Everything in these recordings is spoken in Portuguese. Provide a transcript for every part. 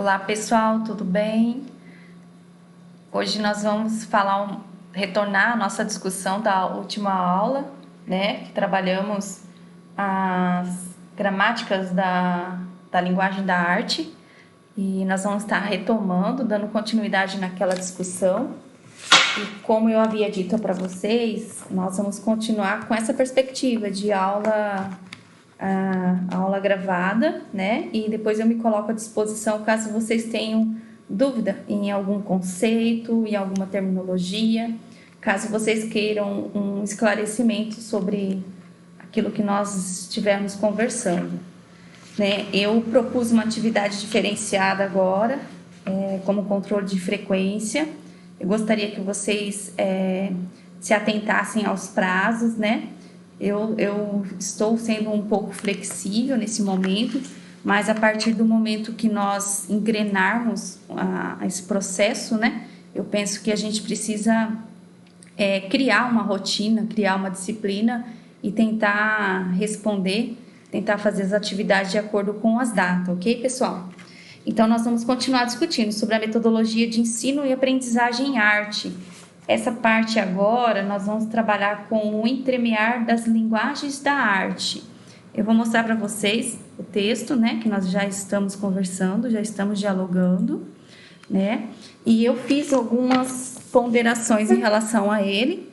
Olá pessoal, tudo bem? Hoje nós vamos retornar a nossa discussão da última aula, né? Que trabalhamos as gramáticas da linguagem da arte e nós vamos estar retomando, dando continuidade naquela discussão. E como eu havia dito para vocês, nós vamos continuar com essa perspectiva de aula gravada, né? E depois eu me coloco à disposição caso vocês tenham dúvida em algum conceito, em alguma terminologia, caso vocês queiram um esclarecimento sobre aquilo que nós estivermos conversando, né? Eu propus uma atividade diferenciada agora, como controle de frequência. Eu gostaria que vocês se atentassem aos prazos, né? Eu estou sendo um pouco flexível nesse momento, mas a partir do momento que nós engrenarmos esse processo, né, eu penso que a gente precisa criar uma rotina, criar uma disciplina e tentar responder, tentar fazer as atividades de acordo com as datas, ok, pessoal? Então, nós vamos continuar discutindo sobre a metodologia de ensino e aprendizagem em arte. Essa parte agora, nós vamos trabalhar com o entremear das linguagens da arte. Eu vou mostrar para vocês o texto, né, que nós já estamos conversando, já estamos dialogando, né, e eu fiz algumas ponderações em relação a ele.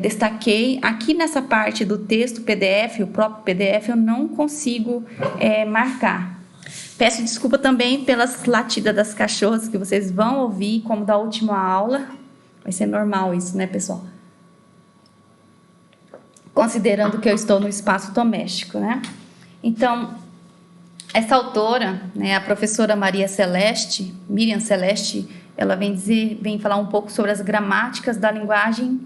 Destaquei aqui nessa parte do texto PDF, o próprio PDF, eu não consigo marcar. Peço desculpa também pelas latidas das cachorras que vocês vão ouvir, como da última aula. Vai ser normal isso, né, pessoal? Considerando que eu estou no espaço doméstico, né? Então, essa autora, né, a professora Miriam Celeste, ela vem falar um pouco sobre as gramáticas da linguagem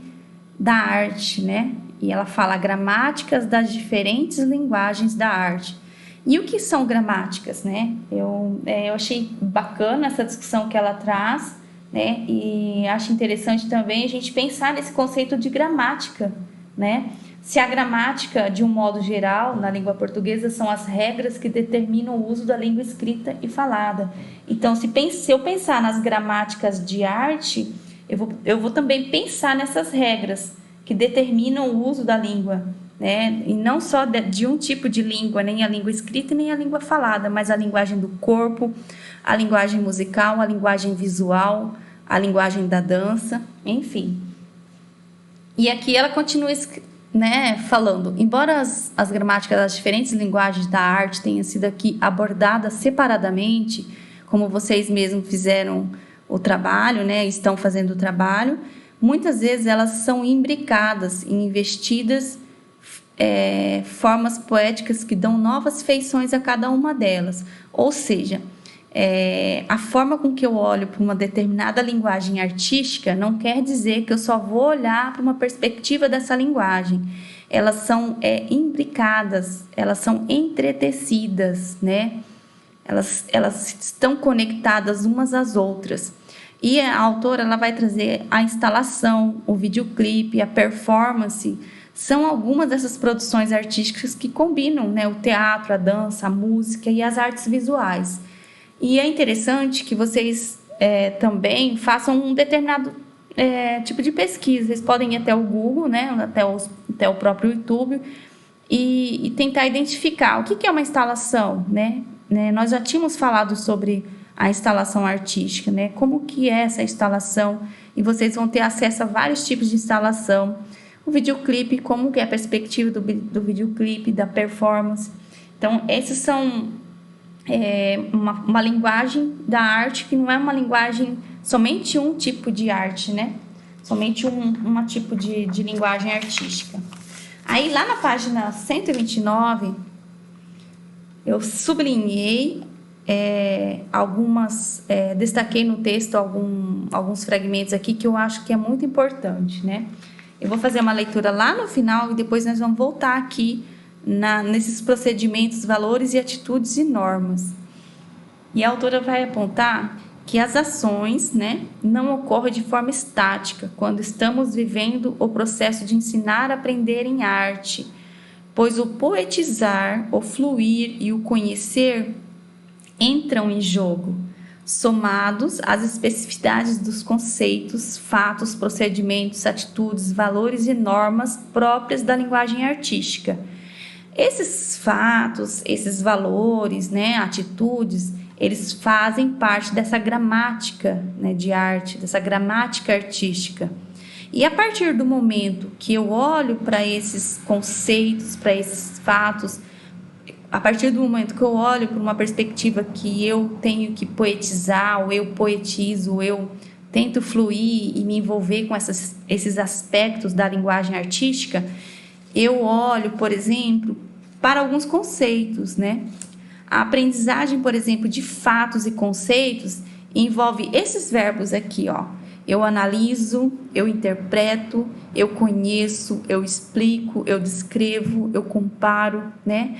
da arte, né? E ela fala gramáticas das diferentes linguagens da arte. E o que são gramáticas, né? Eu achei bacana essa discussão que ela traz, né? E acho interessante também a gente pensar nesse conceito de gramática, né? Se a gramática, de um modo geral, na língua portuguesa, são as regras que determinam o uso da língua escrita e falada. Então, se eu pensar nas gramáticas de arte, eu vou também pensar nessas regras que determinam o uso da língua, né? E não só de um tipo de língua, nem a língua escrita nem a língua falada, mas a linguagem do corpo, a linguagem musical, a linguagem visual, a linguagem da dança, enfim. E aqui ela continua, né, falando, embora as gramáticas das diferentes linguagens da arte tenham sido aqui abordadas separadamente, como vocês mesmos fizeram o trabalho, né, estão fazendo o trabalho, muitas vezes elas são imbricadas e investidas formas poéticas que dão novas feições a cada uma delas. Ou seja, a forma com que eu olho para uma determinada linguagem artística não quer dizer que eu só vou olhar para uma perspectiva dessa linguagem. Elas são imbricadas, elas são entretecidas, né? Elas estão conectadas umas às outras. E a autora ela vai trazer a instalação, o videoclipe, a performance. São algumas dessas produções artísticas que combinam, né, o teatro, a dança, a música e as artes visuais. E é interessante que vocês também façam um determinado tipo de pesquisa. Vocês podem ir até o Google, né, até o próprio YouTube, e tentar identificar o que é uma instalação, né? Nós já tínhamos falado sobre a instalação artística, né? Como que é essa instalação? E vocês vão ter acesso a vários tipos de instalação. O videoclipe, como que é a perspectiva do videoclipe, da performance. Então, esses são uma linguagem da arte que não é uma linguagem, somente um tipo de arte, né? Somente um tipo de linguagem artística. Aí, lá na página 129, eu sublinhei destaquei no texto alguns fragmentos aqui que eu acho que é muito importante, né? Eu vou fazer uma leitura lá no final e depois nós vamos voltar aqui nesses procedimentos, valores e atitudes e normas. E a autora vai apontar que as ações, né, não ocorrem de forma estática quando estamos vivendo o processo de ensinar a aprender em arte, pois o poetizar, o fluir e o conhecer entram em jogo, somados às especificidades dos conceitos, fatos, procedimentos, atitudes, valores e normas próprias da linguagem artística. Esses fatos, esses valores, né, atitudes, eles fazem parte dessa gramática, né, de arte, dessa gramática artística. E a partir do momento que eu olho para esses conceitos, para esses fatos, a partir do momento que eu olho para uma perspectiva que eu tenho que poetizar, ou eu poetizo, ou eu tento fluir e me envolver com esses aspectos da linguagem artística, eu olho, por exemplo, para alguns conceitos, né? A aprendizagem, por exemplo, de fatos e conceitos envolve esses verbos aqui, ó. Eu analiso, eu interpreto, eu conheço, eu explico, eu descrevo, eu comparo, né?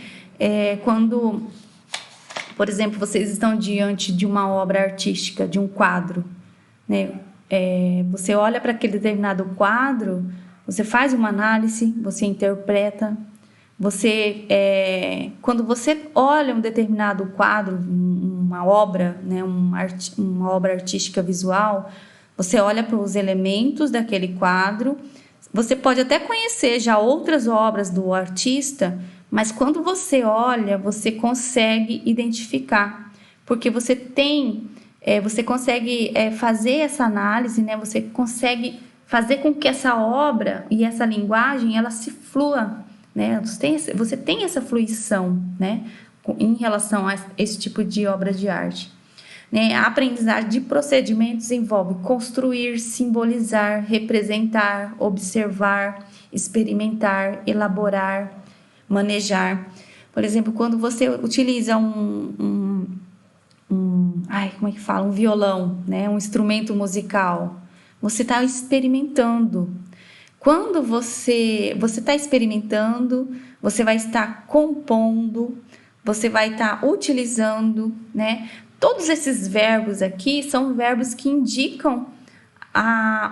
Quando, por exemplo, vocês estão diante de uma obra artística, de um quadro, né? Você olha para aquele determinado quadro, você faz uma análise, você interpreta, quando você olha um determinado quadro, uma obra, né, uma obra artística visual, você olha para os elementos daquele quadro, você pode até conhecer já outras obras do artista, mas quando você olha, você consegue identificar, porque você consegue fazer essa análise, né? Você consegue fazer com que essa obra e essa linguagem, ela se flua, né? Você tem essa fluição, né? Em relação a esse tipo de obra de arte. Né? A aprendizagem de procedimentos envolve construir, simbolizar, representar, observar, experimentar, elaborar, manejar. Por exemplo, quando você utiliza um violão, né? Um instrumento musical, você está experimentando. Quando você está experimentando, você vai estar compondo, você vai estar utilizando, né? Todos esses verbos aqui são verbos que indicam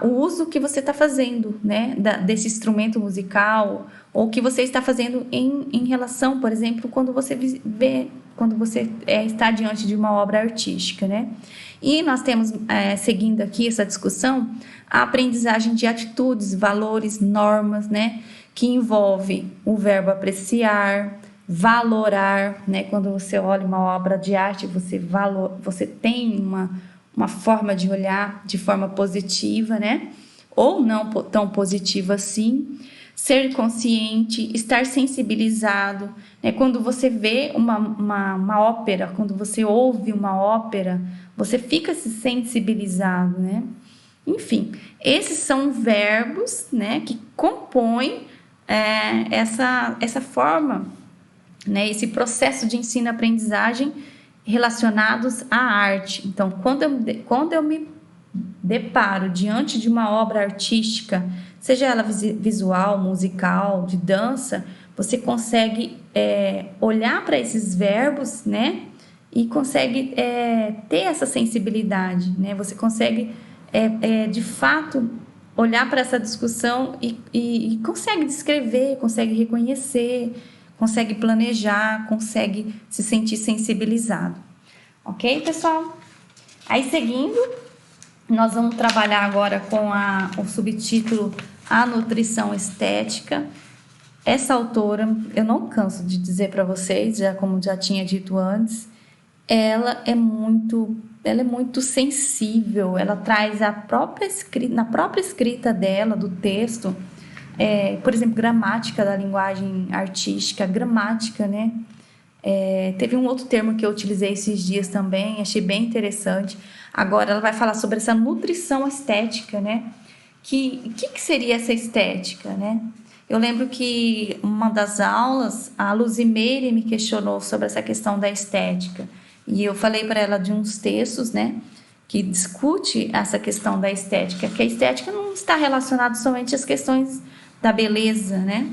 o uso que você está fazendo, né? Desse instrumento musical, ou que você está fazendo em relação, por exemplo, quando você está diante de uma obra artística, né? E nós temos, seguindo aqui essa discussão, a aprendizagem de atitudes, valores, normas, né? Que envolve o verbo apreciar, valorar, né? Quando você olha uma obra de arte, você tem uma forma de olhar de forma positiva, né? Ou não tão positiva assim. Ser consciente, estar sensibilizado, né? Quando você vê uma ópera, quando você ouve uma ópera, você fica se sensibilizado, né? Enfim, esses são verbos, né, que compõem essa forma, né, esse processo de ensino-aprendizagem relacionados à arte. Então, quando eu me deparo diante de uma obra artística, seja ela visual, musical, de dança, você consegue olhar para esses verbos, né, e consegue ter essa sensibilidade, né? Você consegue, de fato, olhar para essa discussão e consegue descrever, consegue reconhecer, consegue planejar, consegue se sentir sensibilizado. Ok, pessoal? Aí, seguindo, nós vamos trabalhar agora com o subtítulo A Nutrição Estética. Essa autora, eu não canso de dizer para vocês, como já tinha dito antes, ela é muito sensível, ela traz na própria escrita dela, do texto, por exemplo, gramática da linguagem artística, gramática, né? Teve um outro termo que eu utilizei esses dias também, achei bem interessante. Agora ela vai falar sobre essa nutrição estética, né? Que seria essa estética, né? Eu lembro que uma das aulas, a Luzimeire me questionou sobre essa questão da estética. E eu falei para ela de uns textos, né, que discute essa questão da estética, que a estética não está relacionada somente às questões da beleza, né?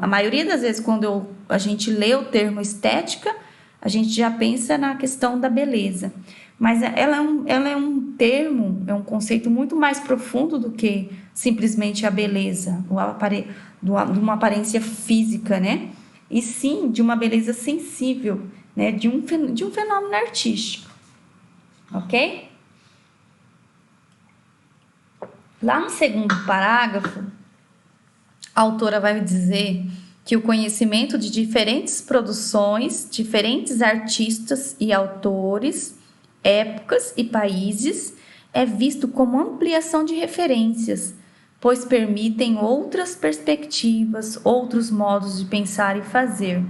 A maioria das vezes, quando a gente lê o termo estética, a gente já pensa na questão da beleza. Mas ela é um termo, é um conceito muito mais profundo do que simplesmente a beleza, de uma aparência física, né? E sim de uma beleza sensível, né, de um fenômeno artístico, ok? Lá no segundo parágrafo, a autora vai dizer que o conhecimento de diferentes produções, diferentes artistas e autores, épocas e países é visto como ampliação de referências, pois permitem outras perspectivas, outros modos de pensar e fazer.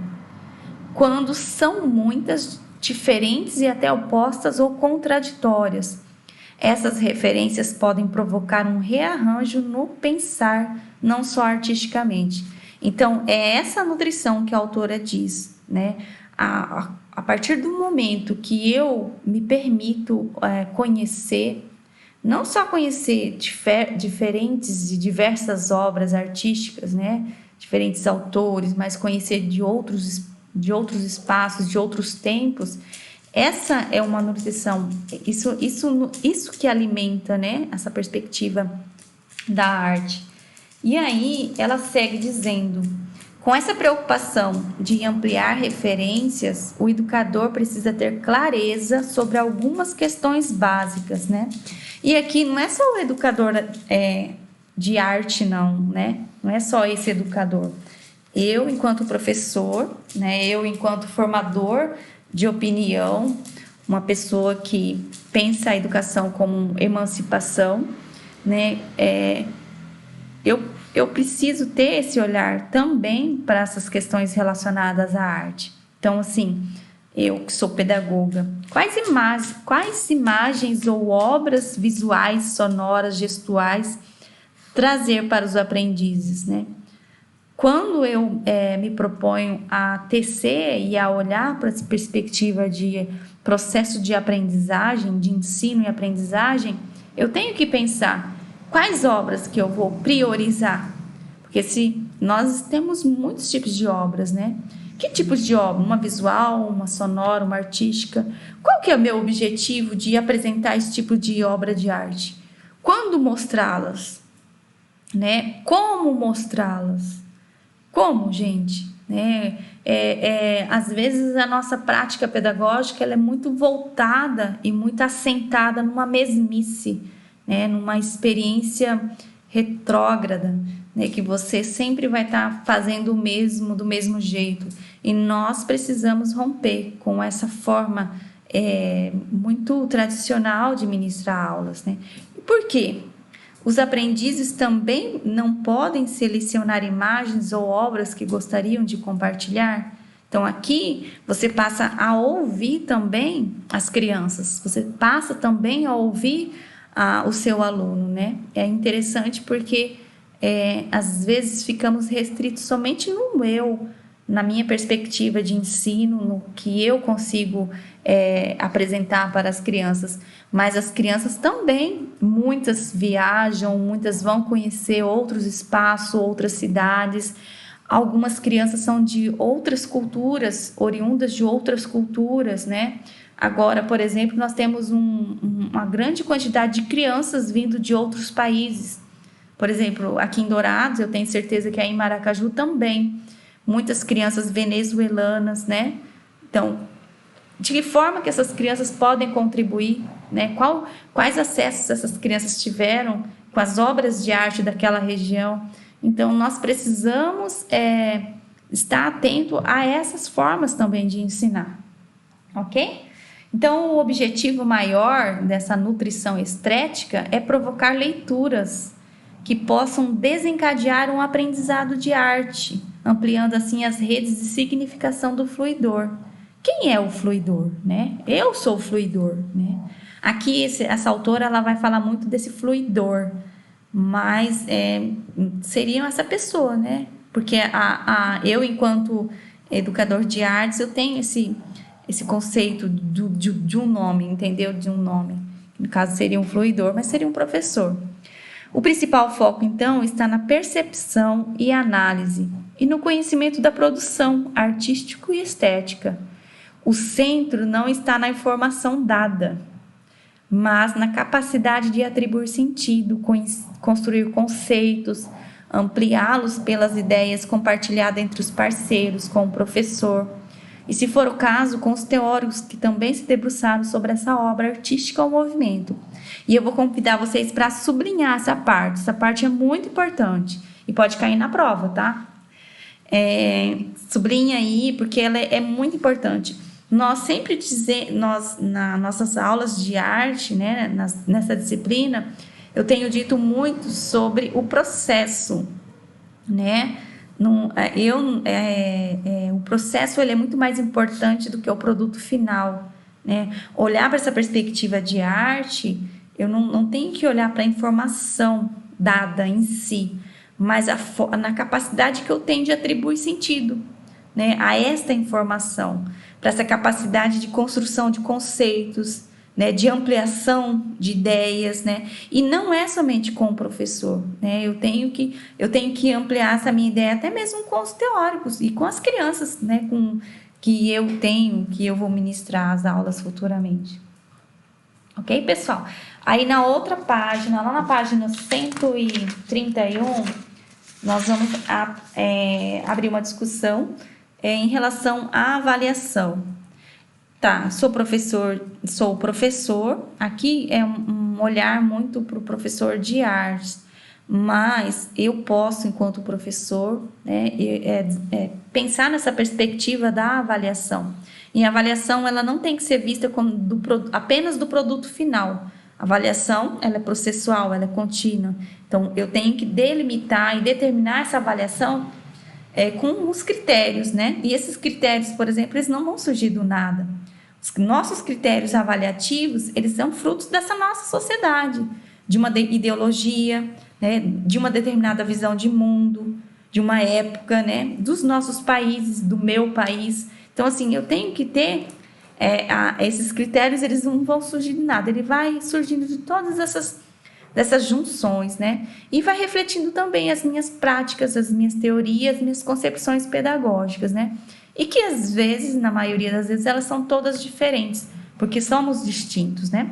Quando são muitas, diferentes e até opostas ou contraditórias, essas referências podem provocar um rearranjo no pensar, não só artisticamente. Então, é essa nutrição que a autora diz, né? A partir do momento que eu me permito conhecer, não só conhecer diferentes e diversas obras artísticas, né? Diferentes autores, mas conhecer de outros espaços, de outros tempos, essa é uma nutrição, isso que alimenta, né? Essa perspectiva da arte. E aí ela segue dizendo: com essa preocupação de ampliar referências, o educador precisa ter clareza sobre algumas questões básicas, né? E aqui não é só o educador de arte, não, né? Não é só esse educador. Eu, enquanto professor, né? Eu, enquanto formador de opinião, uma pessoa que pensa a educação como emancipação, né? Eu preciso ter esse olhar também para essas questões relacionadas à arte. Então, assim, eu que sou pedagoga, quais imagens ou obras visuais, sonoras, gestuais trazer para os aprendizes, né? Quando eu me proponho a tecer e a olhar para essa perspectiva de processo de aprendizagem, de ensino e aprendizagem, eu tenho que pensar quais obras que eu vou priorizar. Porque se nós temos muitos tipos de obras, né? Que tipos de obra? Uma visual, uma sonora, uma artística? Qual que é o meu objetivo de apresentar esse tipo de obra de arte? Quando mostrá-las? Né? Como mostrá-las? Como, gente? Às vezes a nossa prática pedagógica ela é muito voltada e muito assentada numa mesmice, né? Numa experiência retrógrada, né? Que você sempre vai estar fazendo o mesmo, do mesmo jeito. E nós precisamos romper com essa forma muito tradicional de ministrar aulas, né? E por quê? Os aprendizes também não podem selecionar imagens ou obras que gostariam de compartilhar. Então, aqui você passa a ouvir também as crianças, você passa também a ouvir o seu aluno, né? É interessante porque às vezes ficamos restritos somente no eu, na minha perspectiva de ensino, no que eu consigo apresentar para as crianças. Mas as crianças também, muitas viajam, muitas vão conhecer outros espaços, outras cidades. Algumas crianças são de outras culturas, oriundas de outras culturas, né? Agora, por exemplo, nós temos uma grande quantidade de crianças vindo de outros países. Por exemplo, aqui em Dourados, eu tenho certeza que aí em Maracaju também. Muitas crianças venezuelanas, né? Então, de que forma que essas crianças podem contribuir, né? Quais acessos essas crianças tiveram com as obras de arte daquela região? Então, nós precisamos estar atento a essas formas também de ensinar, ok? Então, o objetivo maior dessa nutrição estética é provocar leituras que possam desencadear um aprendizado de arte, ampliando assim as redes de significação do fluidor. Quem é o fluidor, né? Eu sou o fluidor, né? Aqui essa autora ela vai falar muito desse fluidor, mas seriam essa pessoa, né? Porque eu, enquanto educador de artes, eu tenho esse conceito de um nome, entendeu? De um nome. No caso seria um fluidor, mas seria um professor. O principal foco, então, está na percepção e análise e no conhecimento da produção artístico e estética. O centro não está na informação dada, mas na capacidade de atribuir sentido, construir conceitos, ampliá-los pelas ideias compartilhadas entre os parceiros, com o professor. e, se for o caso, com os teóricos que também se debruçaram sobre essa obra artística ou movimento. E eu vou convidar vocês para sublinhar essa parte é muito importante e pode cair na prova, tá? Sublinha aí, porque ela é muito importante. Nós sempre dizemos, nas nossas aulas de arte, né, nessa disciplina, eu tenho dito muito sobre o processo, né? O processo ele é muito mais importante do que o produto final, né? Olhar para essa perspectiva de arte, eu não tenho que olhar para a informação dada em si, mas na capacidade que eu tenho de atribuir sentido, né, a esta informação, para essa capacidade de construção de conceitos, né, de ampliação de ideias, né, e não é somente com o professor, né, eu tenho que ampliar essa minha ideia até mesmo com os teóricos e com as crianças, né, que eu vou ministrar as aulas futuramente. Ok, pessoal? Aí na outra página, lá na página 131, nós vamos abrir uma discussão em relação à avaliação. Tá, sou professor. Aqui é um olhar muito para o professor de artes, mas eu posso, enquanto professor, né, pensar nessa perspectiva da avaliação. E a avaliação ela não tem que ser vista como apenas do produto final. A avaliação ela é processual, ela é contínua. Então, eu tenho que delimitar e determinar essa avaliação com os critérios, né? E esses critérios, por exemplo, eles não vão surgir do nada. Os nossos critérios avaliativos, eles são frutos dessa nossa sociedade, de uma ideologia, né? De uma determinada visão de mundo, de uma época, né? Dos nossos países, do meu país. Então, assim, eu tenho que ter esses critérios, eles não vão surgir de nada, ele vai surgindo de todas dessas junções, né? E vai refletindo também as minhas práticas, as minhas teorias, minhas concepções pedagógicas, né? E que às vezes, na maioria das vezes, elas são todas diferentes, porque somos distintos, né?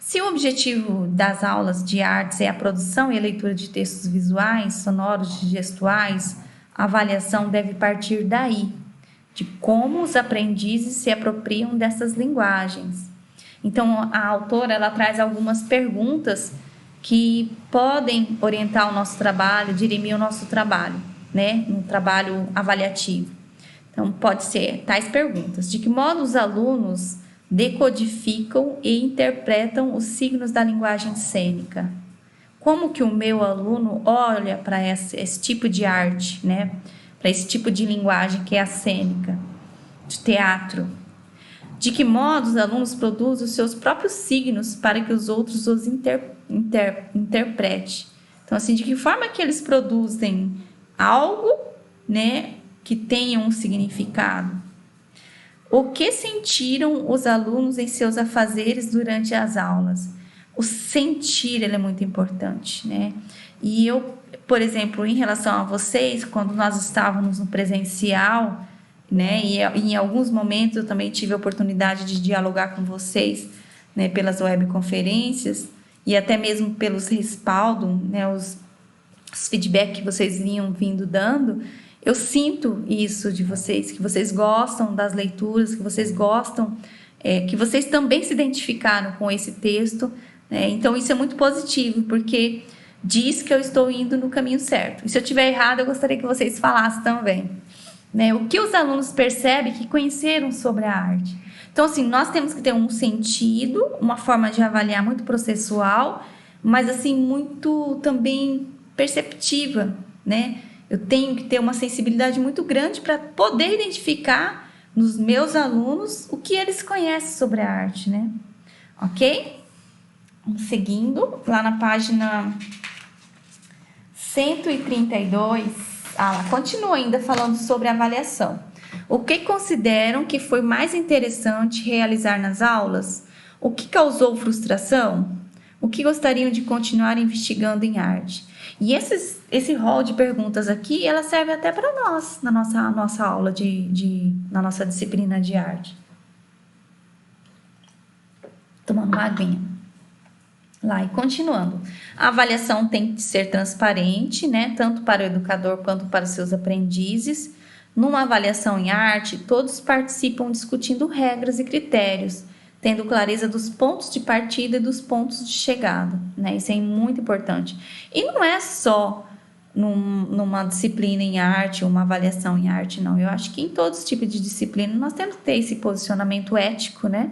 Se o objetivo das aulas de artes é a produção e a leitura de textos visuais, sonoros e gestuais, a avaliação deve partir daí, de como os aprendizes se apropriam dessas linguagens. Então, a autora ela traz algumas perguntas que podem orientar o nosso trabalho, dirimir o nosso trabalho, né, no trabalho avaliativo. Então, pode ser tais perguntas: de que modo os alunos decodificam e interpretam os signos da linguagem cênica? Como que o meu aluno olha para esse tipo de arte, né? Para esse tipo de linguagem que é a cênica, de teatro? De que modo os alunos produzem os seus próprios signos para que os outros os interpretem? Então, assim, de que forma que eles produzem algo, né, que tenha um significado? O que sentiram os alunos em seus afazeres durante as aulas? O sentir ele é muito importante, né? E eu, por exemplo, em relação a vocês, quando nós estávamos no presencial, né, e em alguns momentos eu também tive a oportunidade de dialogar com vocês, né, pelas webconferências e até mesmo pelos respaldos, né, os feedback que vocês vinham vindo dando. Eu sinto isso de vocês, que vocês gostam das leituras, que vocês gostam, que vocês também se identificaram com esse texto, né? Então isso é muito positivo, porque diz que eu estou indo no caminho certo. E se eu estiver errado, eu gostaria que vocês falassem também, né? O que os alunos percebem que conheceram sobre a arte. Então, assim, nós temos que ter um sentido, uma forma de avaliar muito processual, mas assim, muito também perceptiva, né? Eu tenho que ter uma sensibilidade muito grande para poder identificar nos meus alunos o que eles conhecem sobre a arte, né? Ok? Vamos seguindo, lá na página 132, continua ainda falando sobre avaliação. O que consideram que foi mais interessante realizar nas aulas? O que causou frustração? O que gostariam de continuar investigando em arte? E esse rol de perguntas aqui, ela serve até para nós, na nossa aula, na nossa disciplina de arte. Tomando uma aguinha. Lá, e continuando. A avaliação tem que ser transparente, né? Tanto para o educador quanto para os seus aprendizes. Numa avaliação em arte, todos participam discutindo regras e critérios, tendo clareza dos pontos de partida e dos pontos de chegada, né? Isso é muito importante. E não é só numa disciplina em arte, uma avaliação em arte, não. Eu acho que em todos os tipos de disciplina nós temos que ter esse posicionamento ético, né?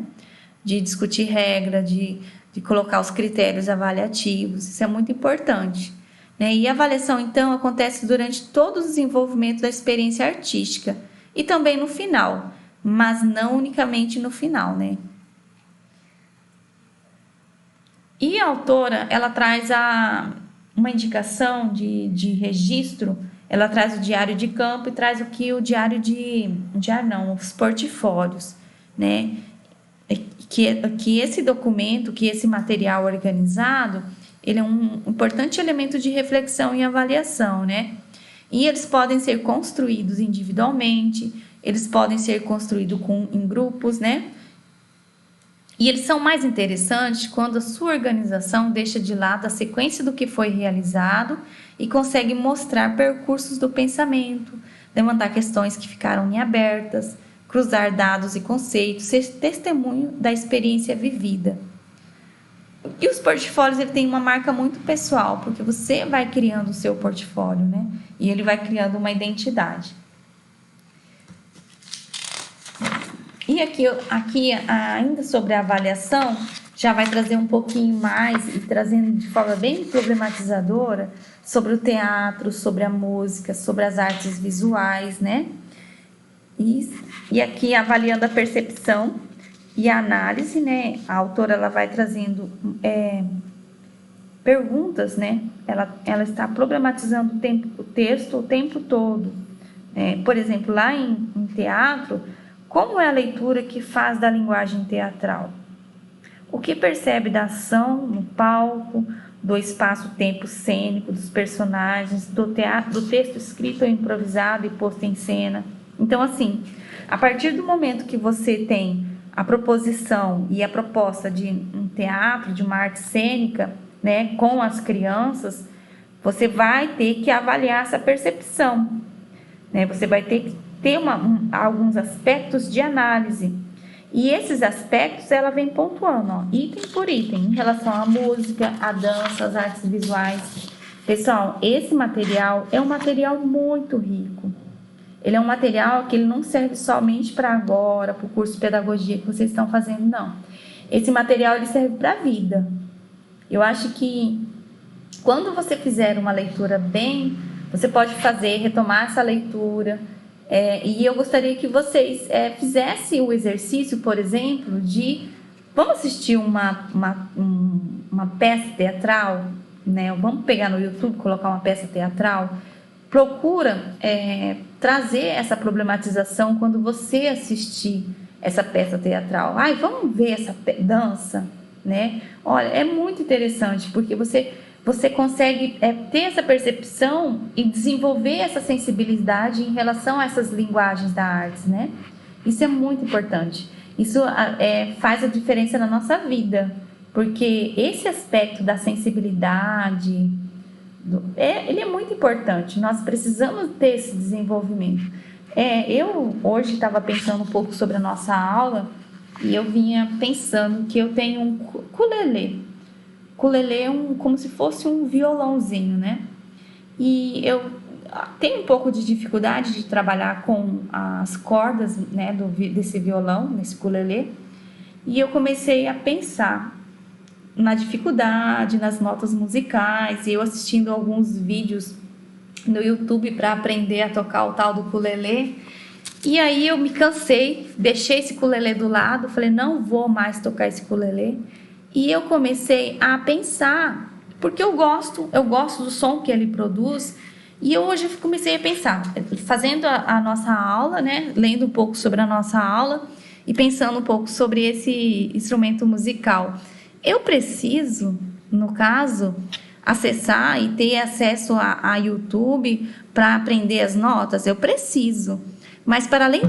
De discutir regra, de colocar os critérios avaliativos. Isso é muito importante. E a avaliação, então, acontece durante todo o desenvolvimento da experiência artística e também no final, mas não unicamente no final, né? E a autora, ela traz uma indicação de registro, ela traz o diário de campo e traz os portfólios, né? Que esse documento, que esse material organizado, ele é um importante elemento de reflexão e avaliação, né? E eles podem ser construídos individualmente, eles podem ser construídos em grupos, né? E eles são mais interessantes quando a sua organização deixa de lado a sequência do que foi realizado e consegue mostrar percursos do pensamento, levantar questões que ficaram em abertas, cruzar dados e conceitos, ser testemunho da experiência vivida. E os portfólios, ele tem uma marca muito pessoal, porque você vai criando o seu portfólio, né? E ele vai criando uma identidade. E aqui ainda sobre a avaliação, já vai trazer um pouquinho mais e trazendo de forma bem problematizadora sobre o teatro, sobre a música, sobre as artes visuais, né? E aqui avaliando a percepção e a análise, né? A autora ela vai trazendo perguntas, né? Ela está problematizando o texto o tempo todo. Por exemplo, lá em teatro, como é a leitura que faz da linguagem teatral? O que percebe da ação no palco, do espaço-tempo cênico, dos personagens, do texto escrito ou improvisado e posto em cena? Então, assim, a partir do momento que você tem a proposição e a proposta de um teatro, de uma arte cênica, né, com as crianças, você vai ter que avaliar essa percepção, né? Você vai ter que ter alguns aspectos de análise. E esses aspectos ela vem pontuando, item por item, em relação à música, à dança, às artes visuais. Pessoal, esse material é um material muito rico. Ele é um material que ele não serve somente para agora, para o curso de pedagogia que vocês estão fazendo, não. Esse material ele serve para a vida. Eu acho que quando você fizer uma leitura bem, você pode retomar essa leitura. E eu gostaria que vocês fizessem o exercício, por exemplo, vamos assistir uma peça teatral, né? Vamos pegar no YouTube, colocar uma peça teatral. Procura trazer essa problematização quando você assistir essa peça teatral. Vamos ver essa dança, né? Olha, é muito interessante, porque você consegue ter essa percepção e desenvolver essa sensibilidade em relação a essas linguagens da arte, né? Isso é muito importante. Isso faz a diferença na nossa vida, porque esse aspecto da sensibilidade, ele é muito importante. Nós precisamos ter esse desenvolvimento. Eu hoje estava pensando um pouco sobre a nossa aula e eu vinha pensando que eu tenho um ukulele. Ukulele é como se fosse um violãozinho, né? E eu tenho um pouco de dificuldade de trabalhar com as cordas, né, desse violão, nesse ukulele. E eu comecei a pensar na dificuldade, nas notas musicais, e eu assistindo alguns vídeos no YouTube para aprender a tocar o tal do ukulele. E aí eu me cansei, deixei esse ukulele do lado, falei, não vou mais tocar esse ukulele. E eu comecei a pensar, porque eu gosto do som que ele produz, e eu hoje comecei a pensar, fazendo a nossa aula, né, lendo um pouco sobre a nossa aula e pensando um pouco sobre esse instrumento musical. Eu preciso, no caso, acessar e ter acesso a YouTube para aprender as notas? Eu preciso. Mas, para além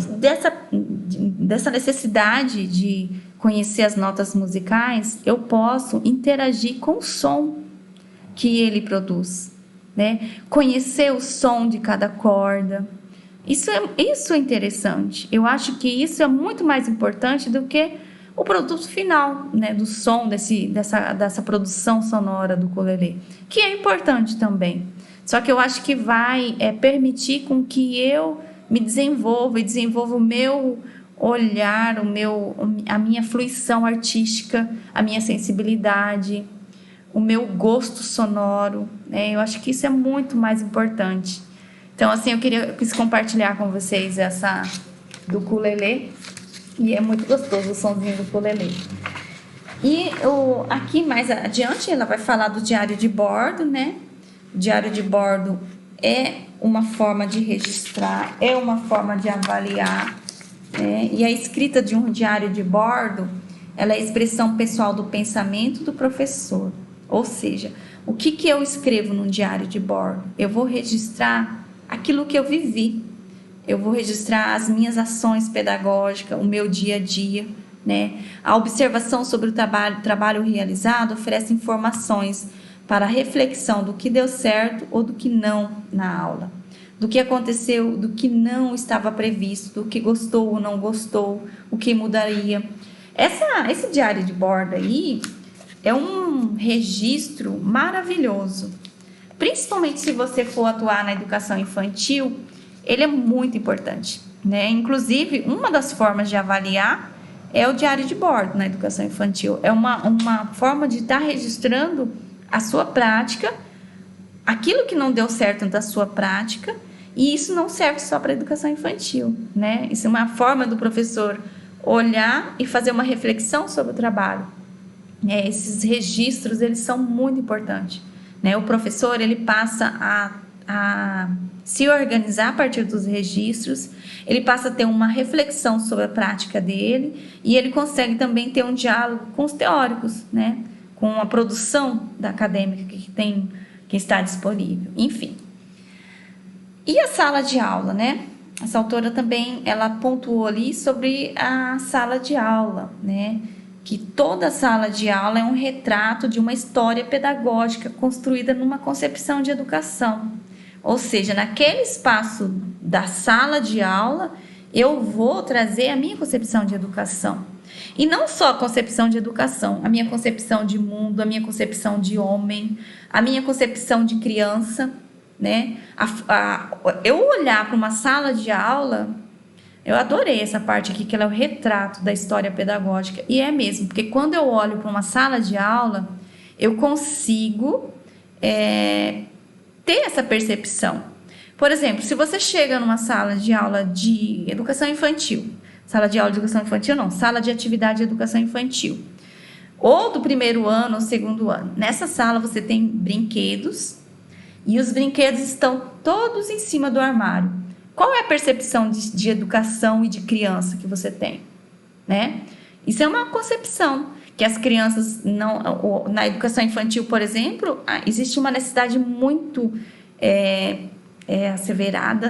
dessa necessidade de conhecer as notas musicais, eu posso interagir com o som que ele produz, né? Conhecer o som de cada corda, Isso é interessante. Eu acho que isso é muito mais importante do que o produto final, né, do som dessa produção sonora do ukulele, que é importante também. Só que eu acho que vai permitir com que eu me desenvolva e desenvolva o meu olhar, a minha fruição artística, a minha sensibilidade, o meu gosto sonoro, né? Eu acho que isso é muito mais importante. Então, assim, eu quis compartilhar com vocês essa do ukulele, e é muito gostoso o somzinho do ukulele. E aqui mais adiante ela vai falar do diário de bordo, né? O diário de bordo é uma forma de registrar, é uma forma de avaliar, né? E a escrita de um diário de bordo, ela é a expressão pessoal do pensamento do professor. Ou seja, o que eu escrevo num diário de bordo? Eu vou registrar aquilo que eu vivi. Eu vou registrar as minhas ações pedagógicas, o meu dia a dia, né? A observação sobre o trabalho realizado oferece informações para a reflexão do que deu certo ou do que não na aula, do que aconteceu, do que não estava previsto, do que gostou ou não gostou, o que mudaria. Esse diário de bordo aí é um registro maravilhoso, principalmente se você for atuar na educação infantil. Ele é muito importante, né? Inclusive, uma das formas de avaliar é o diário de bordo na educação infantil. É uma forma de estar registrando a sua prática, aquilo que não deu certo da sua prática, e isso não serve só para a educação infantil, né? Isso é uma forma do professor olhar e fazer uma reflexão sobre o trabalho. Esses registros, eles são muito importantes, né? O professor, ele passa a se organizar a partir dos registros, ele passa a ter uma reflexão sobre a prática dele, e ele consegue também ter um diálogo com os teóricos, né? Com a produção da acadêmica que está disponível, enfim. E a sala de aula, né? Essa autora também, ela pontuou ali sobre a sala de aula, né? Que toda sala de aula é um retrato de uma história pedagógica construída numa concepção de educação. Ou seja, naquele espaço da sala de aula, eu vou trazer a minha concepção de educação. E não só a concepção de educação, a minha concepção de mundo, a minha concepção de homem, a minha concepção de criança, né? Eu olhar para uma sala de aula, eu adorei essa parte aqui, que ela é o retrato da história pedagógica. E é mesmo, porque quando eu olho para uma sala de aula, eu consigo ter essa percepção. Por exemplo, se você chega numa sala de aula de educação infantil, sala de aula de educação infantil não, sala de atividade de educação infantil, ou do primeiro ano ou segundo ano, nessa sala você tem brinquedos, e os brinquedos estão todos em cima do armário. Qual é a percepção de educação e de criança que você tem, né? Isso é uma concepção que as crianças não... Na educação infantil, por exemplo, existe uma necessidade muito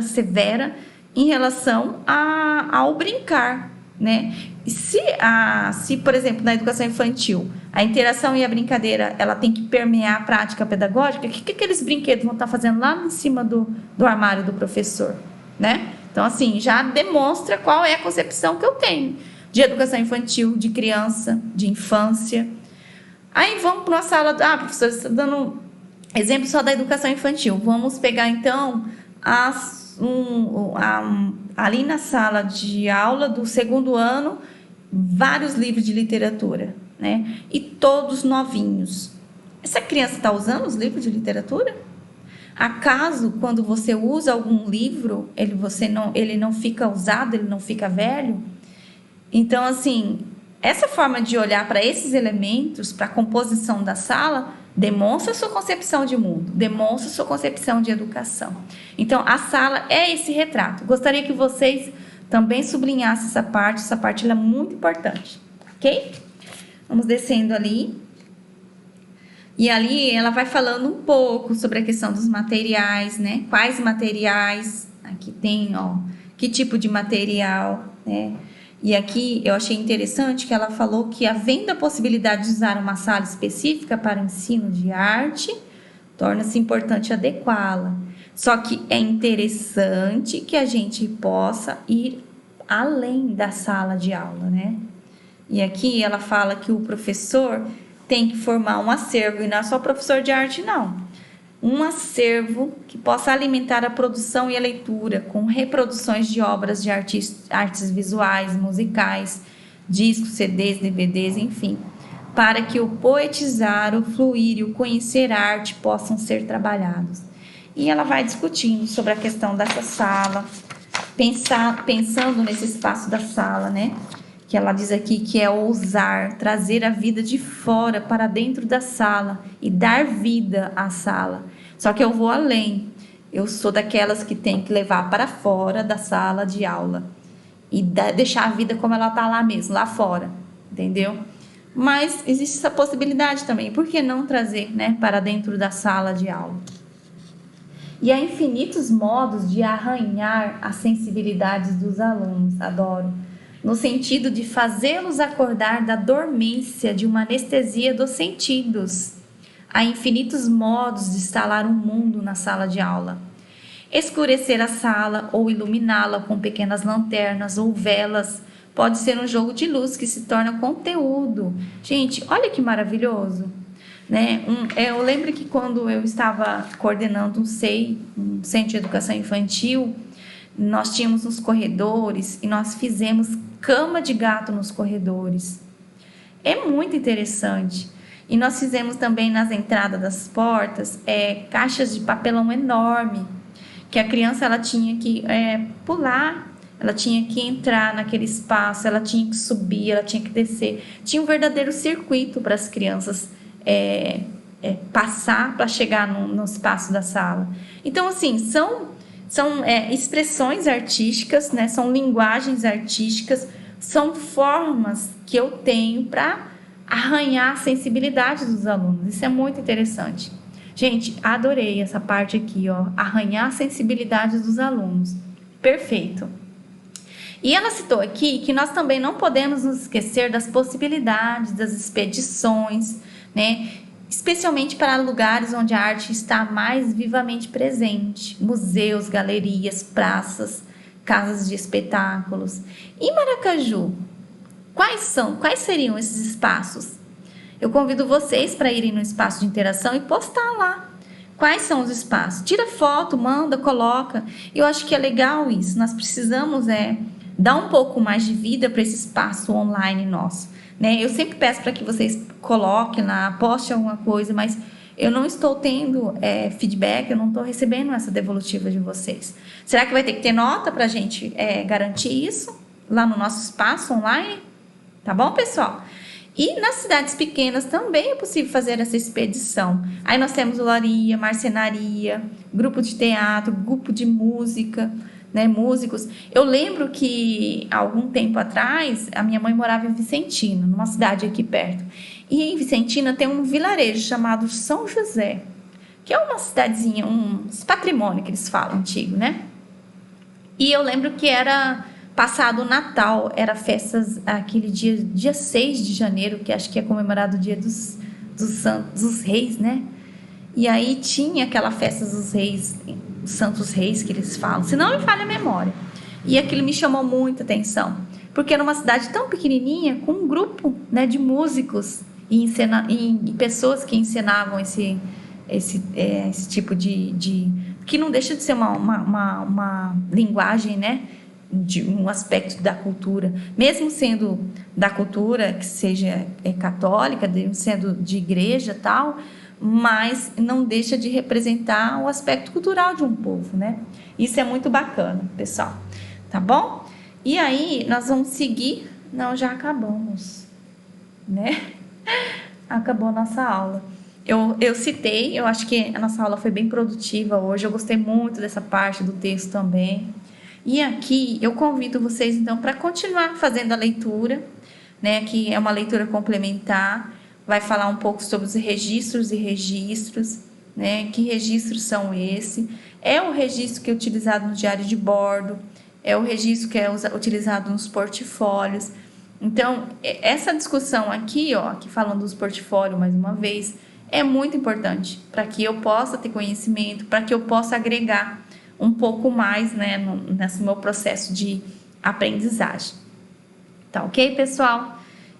severa em relação ao brincar, né? E se, por exemplo, na educação infantil, a interação e a brincadeira, ela tem que permear a prática pedagógica, o que aqueles brinquedos vão estar fazendo lá em cima do armário do professor, né? Então, assim, já demonstra qual é a concepção que eu tenho de educação infantil, de criança, de infância. Aí vamos para uma sala... professor, você está dando exemplo só da educação infantil. Vamos pegar, então, ali na sala de aula do segundo ano, vários livros de literatura, né? E todos novinhos. Essa criança está usando os livros de literatura? Acaso, quando você usa algum livro, ele não fica usado, ele não fica velho? Então, assim, essa forma de olhar para esses elementos, para a composição da sala, demonstra a sua concepção de mundo, demonstra a sua concepção de educação. Então, a sala é esse retrato. Gostaria que vocês também sublinhassem essa parte ela é muito importante, ok? Vamos descendo ali. E ali ela vai falando um pouco sobre a questão dos materiais, né? Quais materiais, aqui tem, que tipo de material, né? E aqui eu achei interessante que ela falou que, havendo a possibilidade de usar uma sala específica para o ensino de arte, torna-se importante adequá-la. Só que é interessante que a gente possa ir além da sala de aula, né? E aqui ela fala que o professor tem que formar um acervo, e não é só professor de arte, não. Um acervo que possa alimentar a produção e a leitura, com reproduções de obras de artes visuais, musicais, discos, CDs, DVDs, enfim, para que o poetizar, o fluir e o conhecer arte possam ser trabalhados. E ela vai discutindo sobre a questão dessa sala, pensando nesse espaço da sala, né? Que ela diz aqui que é ousar, trazer a vida de fora para dentro da sala e dar vida à sala. Só que eu vou além. Eu sou daquelas que tem que levar para fora da sala de aula e deixar a vida como ela está lá mesmo, lá fora, entendeu? Mas existe essa possibilidade também. Por que não trazer, né, para dentro da sala de aula? E há infinitos modos de arranhar as sensibilidades dos alunos, adoro, no sentido de fazê-los acordar da dormência de uma anestesia dos sentidos. Há infinitos modos de instalar um mundo na sala de aula. Escurecer a sala ou iluminá-la com pequenas lanternas ou velas pode ser um jogo de luz que se torna conteúdo. Gente, olha que maravilhoso, né? Eu lembro que quando eu estava coordenando um SEI, um Centro de Educação Infantil, nós tínhamos nos corredores e nós fizemos cama de gato nos corredores. É muito interessante. E nós fizemos também nas entradas das portas caixas de papelão enorme, que a criança ela tinha que pular, ela tinha que entrar naquele espaço, ela tinha que subir, ela tinha que descer. Tinha um verdadeiro circuito para as crianças passar para chegar no espaço da sala. Então, assim, são expressões artísticas, né? São linguagens artísticas, são formas que eu tenho para arranhar a sensibilidade dos alunos. Isso é muito interessante. Gente, adorei essa parte aqui, ó, arranhar a sensibilidade dos alunos. Perfeito. E ela citou aqui que nós também não podemos nos esquecer das possibilidades das expedições, né? Especialmente para lugares onde a arte está mais vivamente presente, museus, galerias, praças, casas de espetáculos. Em Maracaju, quais seriam esses espaços? Eu convido vocês para irem no espaço de interação e postar lá. Quais são os espaços? Tira foto, manda, coloca. Eu acho que é legal isso. Nós precisamos dar um pouco mais de vida para esse espaço online nosso, né? Eu sempre peço para que vocês coloquem lá, postem alguma coisa, mas eu não estou tendo feedback, eu não estou recebendo essa devolutiva de vocês. Será que vai ter que ter nota para a gente garantir isso lá no nosso espaço online? Tá bom, pessoal? E nas cidades pequenas também é possível fazer essa expedição. Aí nós temos olaria, marcenaria, grupo de teatro, grupo de música, né, músicos. Eu lembro que há algum tempo atrás a minha mãe morava em Vicentina, numa cidade aqui perto. E em Vicentina tem um vilarejo chamado São José, que é uma cidadezinha, um patrimônio que eles falam, antigo, né? E eu lembro que era passado o Natal, era festas aquele dia 6 de janeiro, que acho que é comemorado o dia dos reis, né? E aí tinha aquela festa dos reis, os santos reis que eles falam, se não me falha a memória. E aquilo me chamou muita atenção, porque era uma cidade tão pequenininha, com um grupo, né, de músicos e pessoas que encenavam esse tipo de que não deixa de ser uma linguagem, né, de um aspecto da cultura, mesmo sendo da cultura que seja católica, sendo de igreja tal, mas não deixa de representar o aspecto cultural de um povo, né? Isso é muito bacana, pessoal. Tá bom? E aí, nós vamos seguir. Não, já acabamos, né? Acabou a nossa aula. Eu citei, eu acho que a nossa aula foi bem produtiva hoje. Eu gostei muito dessa parte do texto também. E aqui eu convido vocês, então, para continuar fazendo a leitura, né? Que é uma leitura complementar. Vai falar um pouco sobre os registros e registros, né? Que registros são esses? É o registro que é utilizado no diário de bordo, é o registro que é utilizado nos portfólios. Então, essa discussão aqui, ó, aqui falando dos portfólios mais uma vez, é muito importante para que eu possa ter conhecimento, para que eu possa agregar um pouco mais, né, nesse meu processo de aprendizagem. Tá ok, pessoal?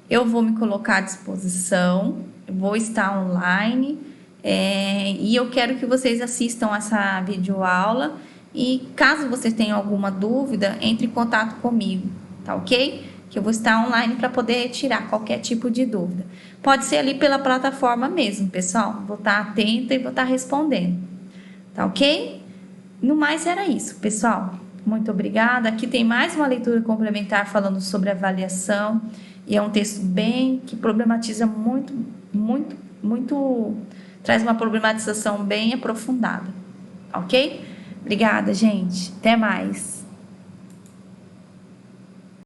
Eu vou me colocar à disposição, eu vou estar online, e eu quero que vocês assistam essa videoaula e caso vocês tenham alguma dúvida, entre em contato comigo, tá ok? Que eu vou estar online para poder tirar qualquer tipo de dúvida. Pode ser ali pela plataforma mesmo, pessoal. Vou estar atenta e vou estar respondendo, tá ok? No mais era isso, pessoal. Muito obrigada. Aqui tem mais uma leitura complementar falando sobre avaliação. E é um texto que problematiza muito, traz uma problematização bem aprofundada, ok? Obrigada, gente. Até mais.